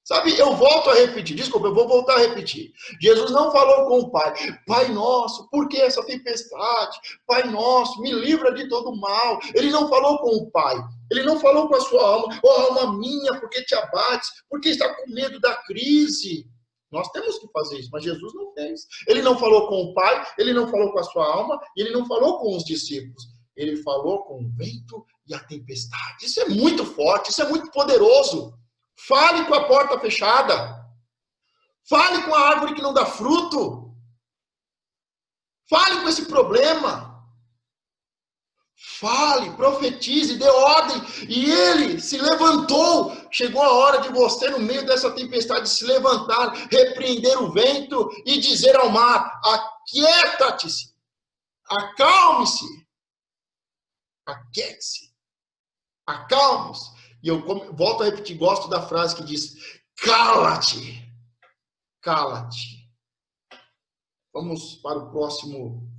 Sabe, eu volto a repetir, desculpa, eu vou voltar a repetir. Jesus não falou com o Pai: Pai nosso, por que essa tempestade? Pai nosso, me livra de todo mal. Ele não falou com o Pai. Ele não falou com a sua alma: oh, alma minha, por que te abates? Por que está com medo da crise? Nós temos que fazer isso, mas Jesus não fez. Ele não falou com o Pai, ele não falou com a sua alma, e ele não falou com os discípulos. Ele falou com o vento e a tempestade. Isso é muito forte, isso é muito poderoso. Fale com a porta fechada. Fale com a árvore que não dá fruto. Fale com esse problema. Fale, profetize, dê ordem. E ele se levantou. Chegou a hora de você, no meio dessa tempestade, se levantar, repreender o vento e dizer ao mar: aquieta-te, acalme-se, aquiete-se, acalme-se. E eu volto a repetir, gosto da frase que diz: cala-te, cala-te. Vamos para o próximo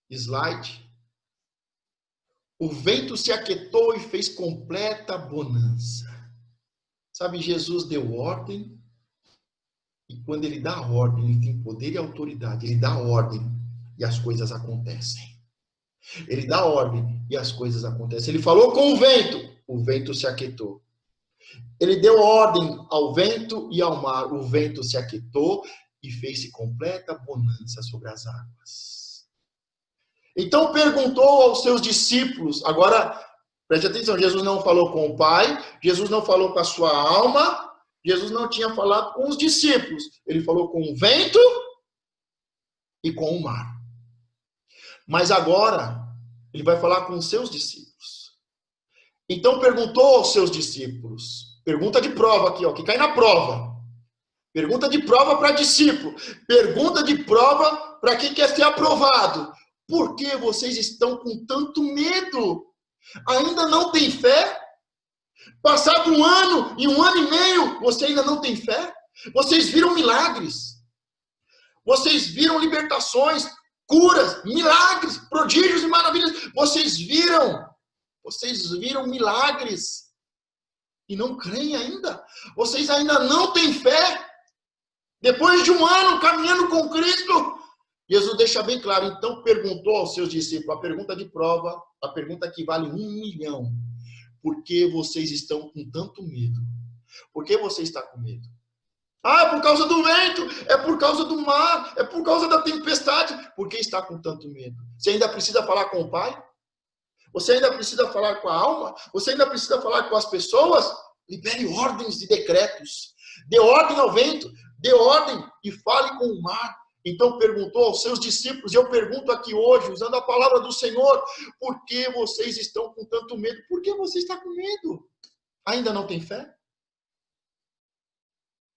slide. O vento se aquietou e fez completa bonança. Sabe, Jesus deu ordem, e quando ele dá ordem, ele tem poder e autoridade. Ele dá ordem e as coisas acontecem. Ele dá ordem e as coisas acontecem. Ele falou com o vento se aquietou. Ele deu ordem ao vento e ao mar, o vento se aquietou e fez-se completa bonança sobre as águas. Então perguntou aos seus discípulos, agora preste atenção, Jesus não falou com o Pai, Jesus não falou com a sua alma, Jesus não tinha falado com os discípulos, ele falou com o vento e com o mar. Mas agora ele vai falar com os seus discípulos. Então perguntou aos seus discípulos, pergunta de prova aqui, ó, que cai na prova. Pergunta de prova para discípulo, pergunta de prova para quem quer ser aprovado. Por que vocês estão com tanto medo? Ainda não tem fé? Passado um ano e 1 ano e meio, você ainda não tem fé? Vocês viram milagres. Vocês viram libertações, curas, milagres, prodígios e maravilhas. Vocês viram milagres. E não creem ainda? Vocês ainda não têm fé? Depois de 1 ano caminhando com Cristo, Jesus deixa bem claro, então perguntou aos seus discípulos, a pergunta de prova, a pergunta que vale 1 milhão. Por que vocês estão com tanto medo? Por que você está com medo? Ah, é por causa do vento, é por causa do mar, é por causa da tempestade. Por que está com tanto medo? Você ainda precisa falar com o Pai? Você ainda precisa falar com a alma? Você ainda precisa falar com as pessoas? Libere ordens e decretos. Dê ordem ao vento, dê ordem e fale com o mar. Então perguntou aos seus discípulos, e eu pergunto aqui hoje, usando a palavra do Senhor, por que vocês estão com tanto medo? Por que você está com medo? Ainda não tem fé?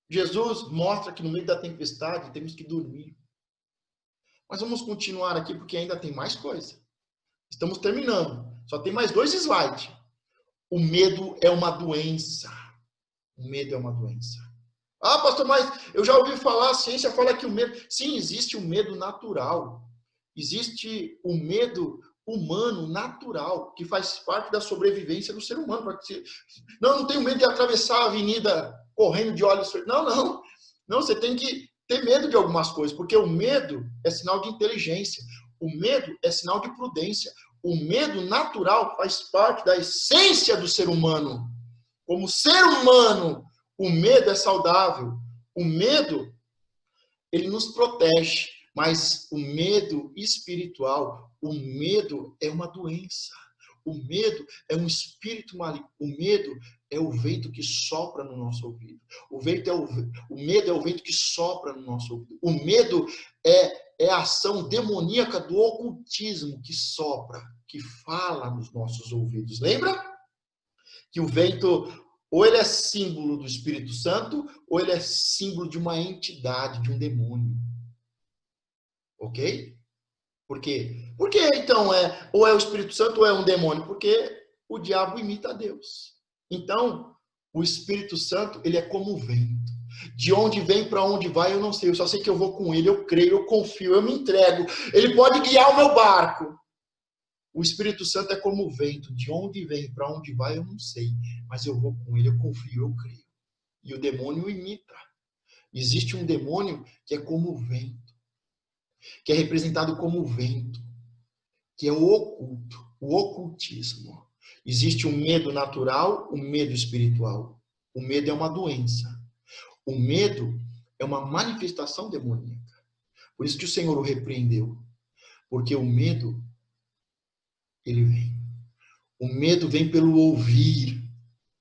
Jesus mostra que no meio da tempestade temos que dormir. Mas vamos continuar aqui porque ainda tem mais coisa. Estamos terminando. Só tem mais 2 slides. O medo é uma doença. O medo é uma doença. Ah, pastor, mas eu já ouvi falar, a ciência fala que o medo... Sim, existe o medo natural. Existe o medo humano natural, que faz parte da sobrevivência do ser humano. Não tenho medo de atravessar a avenida correndo de olhos... Não, você tem que ter medo de algumas coisas, porque o medo é sinal de inteligência. O medo é sinal de prudência. O medo natural faz parte da essência do ser humano. Como ser humano, o medo é saudável. O medo, ele nos protege. Mas o medo espiritual, o medo é uma doença. O medo é um espírito maligno. O medo é o vento que sopra no nosso ouvido. O medo é o vento que sopra no nosso ouvido. O medo é a ação demoníaca do ocultismo que sopra, que fala nos nossos ouvidos. Lembra? Que o vento, ou ele é símbolo do Espírito Santo, ou ele é símbolo de uma entidade, de um demônio. Ok? Por quê? Porque então ou é o Espírito Santo ou é um demônio? Porque o diabo imita a Deus. Então, o Espírito Santo, ele é como o vento. De onde vem, para onde vai, eu não sei. Eu só sei que eu vou com ele, eu creio, eu confio, eu me entrego. Ele pode guiar o meu barco. O Espírito Santo é como o vento. De onde vem, para onde vai, eu não sei. Mas eu vou com ele, eu confio, eu creio. E o demônio imita. Existe um demônio que é como o vento, que é representado como o vento, que é o oculto, o ocultismo. Existe o medo natural, o medo espiritual. O medo é uma doença. O medo é uma manifestação demoníaca. Por isso que o Senhor o repreendeu. Porque o medo, ele vem. O medo vem pelo ouvir.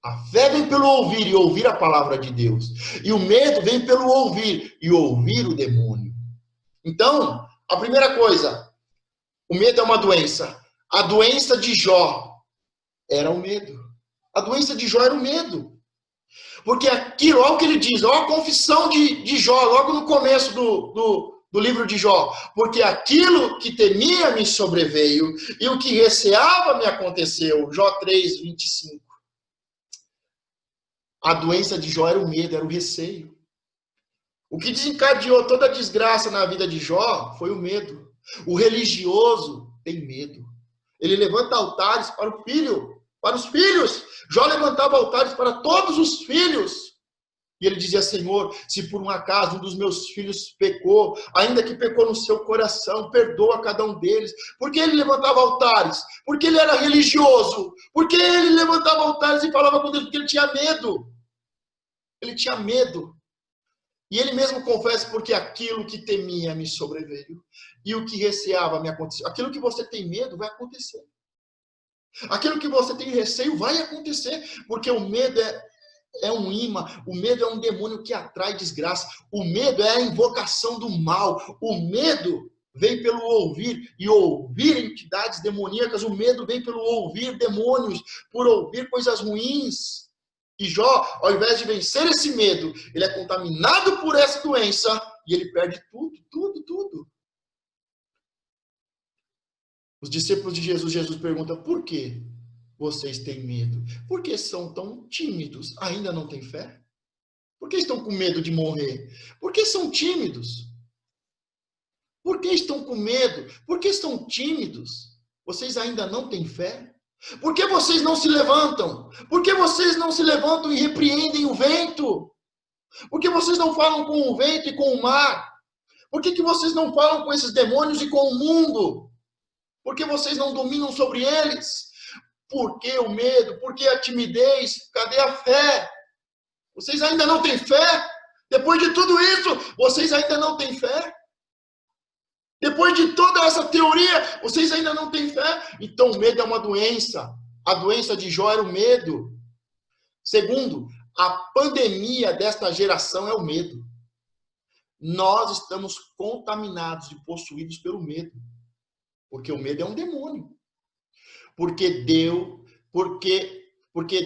A fé vem pelo ouvir e ouvir a palavra de Deus. E o medo vem pelo ouvir e ouvir o demônio. Então, a primeira coisa, o medo é uma doença. A doença de Jó era o medo. A doença de Jó era o medo. Porque aquilo, olha o que ele diz, olha a confissão de Jó, logo no começo do livro de Jó. Porque aquilo que temia me sobreveio, e o que receava me aconteceu. Jó 3, 25. A doença de Jó era o medo, era o receio. O que desencadeou toda a desgraça na vida de Jó foi o medo. O religioso tem medo. Ele levanta altares para o filho, para os filhos. Jó levantava altares para todos os filhos. E ele dizia, Senhor, se por um acaso um dos meus filhos pecou, ainda que pecou no seu coração, perdoa cada um deles. Por que ele levantava altares? Porque ele era religioso. Porque ele levantava altares e falava com Deus, porque ele tinha medo. Ele tinha medo. E ele mesmo confessa, porque aquilo que temia me sobreveio. E o que receava me aconteceu. Aquilo que você tem medo vai acontecer. Aquilo que você tem receio vai acontecer. Porque o medo é um imã, o medo é um demônio que atrai desgraça. O medo é a invocação do mal. O medo vem pelo ouvir, e ouvir entidades demoníacas. O medo vem pelo ouvir demônios, por ouvir coisas ruins. E Jó, ao invés de vencer esse medo, ele é contaminado por essa doença e ele perde tudo, tudo, tudo. Os discípulos de Jesus pergunta, por que vocês têm medo? Por que são tão tímidos? Ainda não têm fé? Por que estão com medo de morrer? Por que são tímidos? Por que estão com medo? Por que estão tímidos? Vocês ainda não têm fé? Por que vocês não se levantam? Por que vocês não se levantam e repreendem o vento? Por que vocês não falam com o vento e com o mar? Por que vocês não falam com esses demônios e com o mundo? Por que vocês não dominam sobre eles? Por que o medo? Por que a timidez? Cadê a fé? Vocês ainda não têm fé? Depois de tudo isso, vocês ainda não têm fé? Depois de toda essa teoria, vocês ainda não têm fé? Então o medo é uma doença. A doença de Jó era o medo. Segundo, a pandemia desta geração é o medo. Nós estamos contaminados e possuídos pelo medo. Porque o medo é um demônio. Porque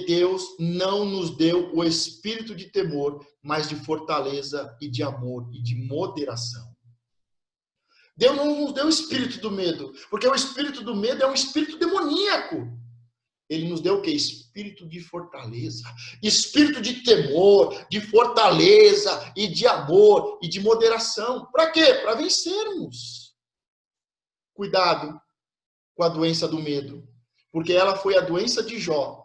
Deus não nos deu o espírito de temor, mas de fortaleza e de amor e de moderação. Deus não nos deu o espírito do medo, porque o espírito do medo é um espírito demoníaco. Ele nos deu o quê? Espírito de fortaleza, espírito de temor, de fortaleza e de amor e de moderação. Para quê? Para vencermos. Cuidado com a doença do medo, porque ela foi a doença de Jó,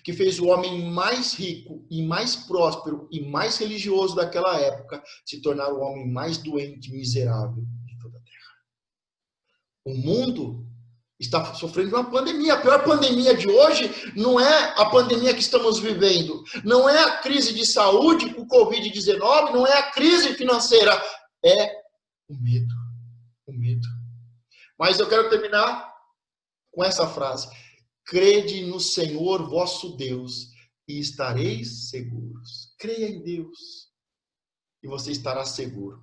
que fez o homem mais rico e mais próspero e mais religioso daquela época se tornar o homem mais doente e miserável de toda a terra. O mundo está sofrendo uma pandemia. A pior pandemia de hoje não é a pandemia que estamos vivendo, não é a crise de saúde com o Covid-19, não é a crise financeira, é o medo. O medo. Mas eu quero terminar com essa frase. Crede no Senhor vosso Deus e estareis seguros. Creia em Deus e você estará seguro.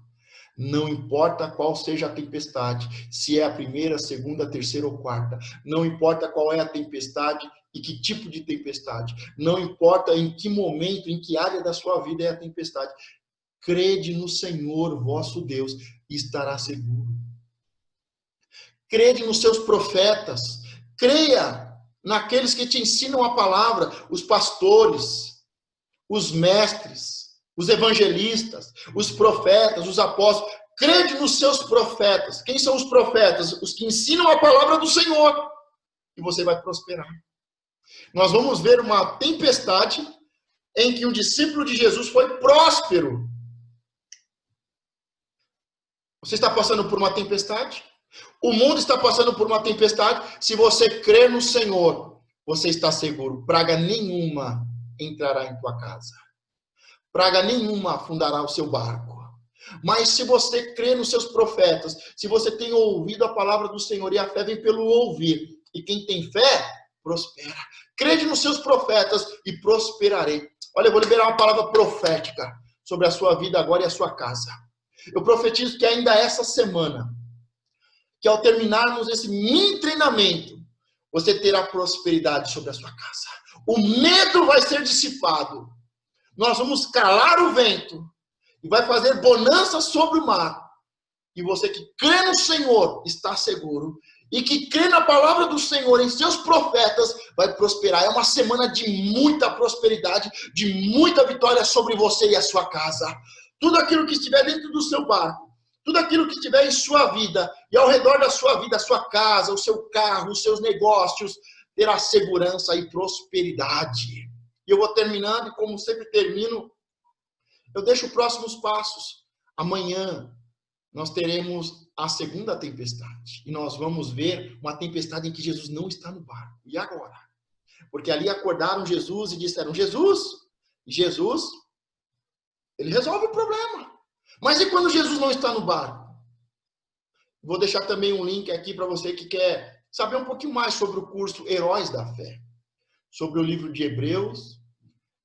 Não importa qual seja a tempestade, se é a primeira, segunda, terceira ou quarta. Não importa qual é a tempestade e que tipo de tempestade. Não importa em que momento, em que área da sua vida é a tempestade. Crede no Senhor vosso Deus e estará seguro. Crede nos seus profetas. Creia naqueles que te ensinam a palavra, os pastores, os mestres, os evangelistas, os profetas, os apóstolos. Crede nos seus profetas. Quem são os profetas? Os que ensinam a palavra do Senhor. E você vai prosperar. Nós vamos ver uma tempestade em que um discípulo de Jesus foi próspero. Você está passando por uma tempestade? O mundo está passando por uma tempestade. Se você crer no Senhor, você está seguro. Praga nenhuma entrará em tua casa. Praga nenhuma afundará o seu barco. Mas se você crer nos seus profetas, se você tem ouvido a palavra do Senhor, e a fé vem pelo ouvir, e quem tem fé, prospera. Crede nos seus profetas e prosperarei. Olha, eu vou liberar uma palavra profética sobre a sua vida agora e a sua casa. Eu profetizo que ainda essa semana, que ao terminarmos esse mini treinamento, você terá prosperidade sobre a sua casa. O medo vai ser dissipado. Nós vamos calar o vento e vai fazer bonança sobre o mar. E você que crê no Senhor está seguro. E que crê na palavra do Senhor, em seus profetas, vai prosperar. É uma semana de muita prosperidade, de muita vitória sobre você e a sua casa. Tudo aquilo que estiver dentro do seu barco, tudo aquilo que estiver em sua vida, e ao redor da sua vida, a sua casa, o seu carro, os seus negócios, terá segurança e prosperidade. E eu vou terminando, e como sempre termino, eu deixo os próximos passos. Amanhã nós teremos a segunda tempestade. E nós vamos ver uma tempestade em que Jesus não está no barco. E agora? Porque ali acordaram Jesus e disseram, Jesus, ele resolve o problema. Mas e quando Jesus não está no barco? Vou deixar também um link aqui para você que quer saber um pouquinho mais sobre o curso Heróis da Fé. Sobre o livro de Hebreus,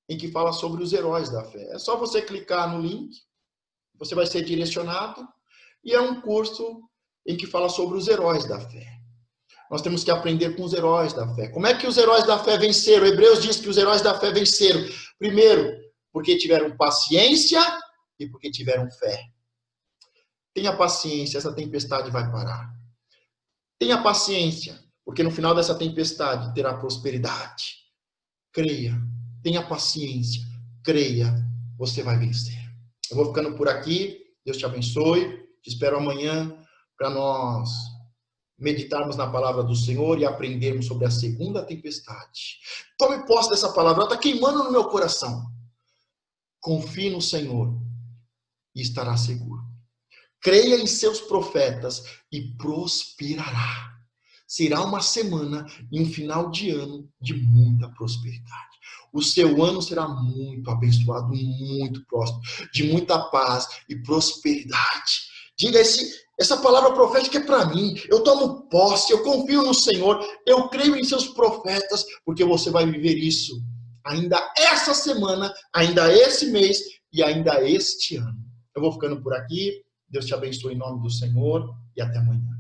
em que fala sobre os heróis da fé. É só você clicar no link, você vai ser direcionado, e é um curso em que fala sobre os heróis da fé. Nós temos que aprender com os heróis da fé. Como é que os heróis da fé venceram? Hebreus diz que os heróis da fé venceram. Primeiro, porque tiveram paciência e porque tiveram fé. Tenha paciência, essa tempestade vai parar. Tenha paciência, porque no final dessa tempestade terá prosperidade. Creia, tenha paciência, creia, você vai vencer. Eu vou ficando por aqui, Deus te abençoe, te espero amanhã para nós meditarmos na palavra do Senhor e aprendermos sobre a segunda tempestade. Tome posse dessa palavra, ela está queimando no meu coração. Confie no Senhor e estará seguro. Creia em seus profetas e prosperará. Será uma semana e um final de ano de muita prosperidade. O seu ano será muito abençoado, muito próspero, de muita paz e prosperidade. Diga, essa palavra profética é para mim. Eu tomo posse, eu confio no Senhor, eu creio em seus profetas, porque você vai viver isso ainda essa semana, ainda esse mês e ainda este ano. Eu vou ficando por aqui. Deus te abençoe em nome do Senhor e até amanhã.